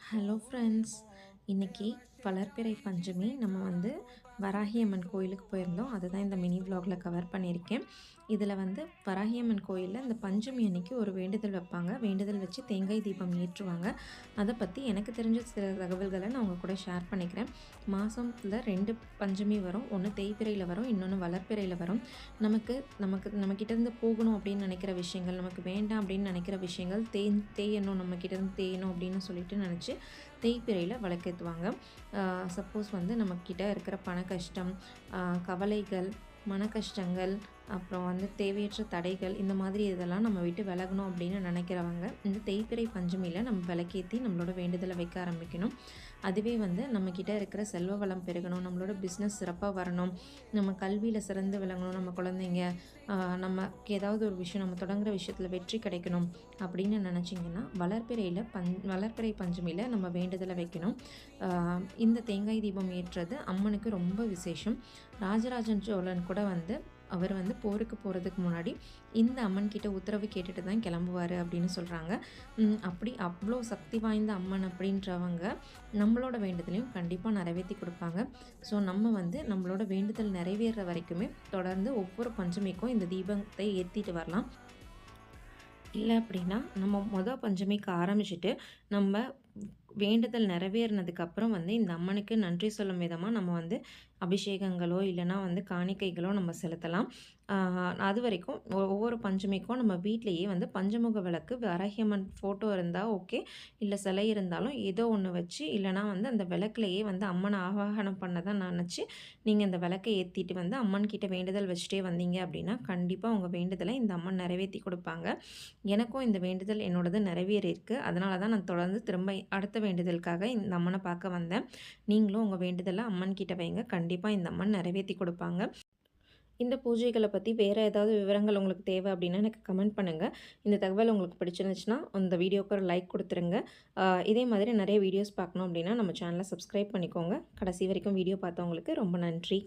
Hello friends, இன்றைக்கி வளர்பிறை பஞ்சமி. நம்ம வந்து வராகியம்மன் கோயிலுக்கு போயிருந்தோம். அதுதான் இந்த மினி விலாகில் கவர் பண்ணியிருக்கேன். இதில் வந்து வராகியம்மன் கோயிலில் இந்த பஞ்சமி அன்னைக்கு ஒரு வேண்டுதல் வைப்பாங்க. வேண்டுதல் வச்சு தேங்காய் தீபம் ஏற்றுவாங்க. அதை பற்றி எனக்கு தெரிஞ்ச சில தகவல்களை நான் உங்கள் கூட ஷேர் பண்ணிக்கிறேன். மாதத்தில் 2 பஞ்சமி வரும். ஒன்று தேய்பிறையில் வரும், இன்னொன்று வளர்பிறையில் வரும். நம்மக்கிட்டேருந்து போகணும் அப்படின்னு நினைக்கிற விஷயங்கள், நமக்கு வேண்டாம் அப்படின்னு நினைக்கிற விஷயங்கள் தேயணும், நம்மக்கிட்டேருந்து தேயணும் அப்படின்னு சொல்லிட்டு நினச்சி தேய்பிறையில் விளக்கேற்றுவாங்க. சப்போஸ் வந்து நம்மக்கிட்ட இருக்கிற பண கஷ்டம், கவலைகள், மன கஷ்டங்கள், அப்புறம் வந்து தேவையற்ற தடைகள், இந்த மாதிரி இதெல்லாம் நம்ம விட்டு விலகணும் அப்படின்னு நினைக்கிறவங்க இந்த தேய்பிறை பஞ்சமியில் நம்ம விளக்கேற்றி நம்மளோட வேண்டுதலை வைக்க ஆரம்பிக்கணும். அதுவே வந்து நம்மக்கிட்ட இருக்கிற செல்வ வளம் பெருகணும், நம்மளோட பிஸ்னஸ் சிறப்பாக வரணும், நம்ம கல்வியில் சிறந்து விளங்கணும், நம்ம குழந்தைங்க, நமக்கு ஏதாவது ஒரு விஷயம் நம்ம தொடங்குற விஷயத்தில் வெற்றி கிடைக்கணும் அப்படின்னு நினச்சிங்கன்னா வளர்பிறை பஞ்சமியில் நம்ம வேண்டுதலை வைக்கணும். இந்த தேங்காய் தீபம் ஏற்றுறது அம்மனுக்கு ரொம்ப விசேஷம். ராஜராஜன் சோழன் கூட வந்து அவர் வந்து போருக்கு போகிறதுக்கு முன்னாடி இந்த அம்மன் கிட்ட உத்தரவு கேட்டுட்டு தான் கிளம்புவார் அப்படின்னு சொல்கிறாங்க. அப்படி அவ்வளோ சக்தி வாய்ந்த அம்மன் அப்படின்றவங்க நம்மளோட வேண்டுதலையும் கண்டிப்பாக நிறைவேற்றி கொடுப்பாங்க. ஸோ நம்ம வந்து நம்மளோட வேண்டுதல் நிறைவேற வரைக்குமே தொடர்ந்து ஒவ்வொரு பஞ்சமிக்கும் இந்த தீபத்தை ஏற்றிட்டு வரலாம். இல்லை அப்படின்னா நம்ம பஞ்சமிக்கு ஆரம்பிச்சுட்டு நம்ம வேண்டுதல் நிறைவேறினதுக்கப்புறம் வந்து இந்த அம்மனுக்கு நன்றி சொல்லும் விதமாக நம்ம வந்து அபிஷேகங்களோ இல்லைனா வந்து காணிக்கைகளோ நம்ம செலுத்தலாம். அது வரைக்கும் ஒவ்வொரு பஞ்சமிக்கும் நம்ம வீட்டிலையே வந்து பஞ்சமுக விளக்கு, வராகியம்மன் ஃபோட்டோ இருந்தால் ஓகே, இல்லை சிலை இருந்தாலும் ஏதோ ஒன்று வச்சு, இல்லைனா வந்து அந்த விளக்குலையே வந்து அம்மனை ஆவாகனம் பண்ணதான் நினச்சி நீங்கள் இந்த விளக்கை ஏற்றிட்டு வந்து அம்மன் கிட்ட வேண்டுதல் வச்சுட்டே வந்தீங்க அப்படின்னா கண்டிப்பாக உங்கள் வேண்டுதலை இந்த அம்மன் நிறைவேற்றி கொடுப்பாங்க. எனக்கும் இந்த வேண்டுதல் என்னோடது நிறைவேறியிருக்கு. அதனால தான் நான் தொடர்ந்து திரும்ப அடுத்த வேண்டுதலுக்காக இந்த அம்மனை பார்க்க வந்தேன். நீங்களும் உங்கள் வேண்டுதலை அம்மன் கிட்ட வைங்க, கண்டிப்பாக இந்த அம்மன் நிறைவேற்றி கொடுப்பாங்க. இந்த பூஜைகளை பற்றி வேறு ஏதாவது விவரங்கள் உங்களுக்கு தேவை அப்படின்னா எனக்கு கமெண்ட் பண்ணுங்கள். இந்த தகவல் உங்களுக்கு பிடிச்சிருந்துச்சுன்னா அந்த வீடியோக்கு ஒரு லைக் கொடுத்துருங்க. இதே மாதிரி நிறைய வீடியோஸ் பார்க்கணும் அப்படின்னா நம்ம சேனலை சப்ஸ்கிரைப் பண்ணிக்கோங்க. கடைசி வரைக்கும் வீடியோ பார்த்தவங்களுக்கு ரொம்ப நன்றி.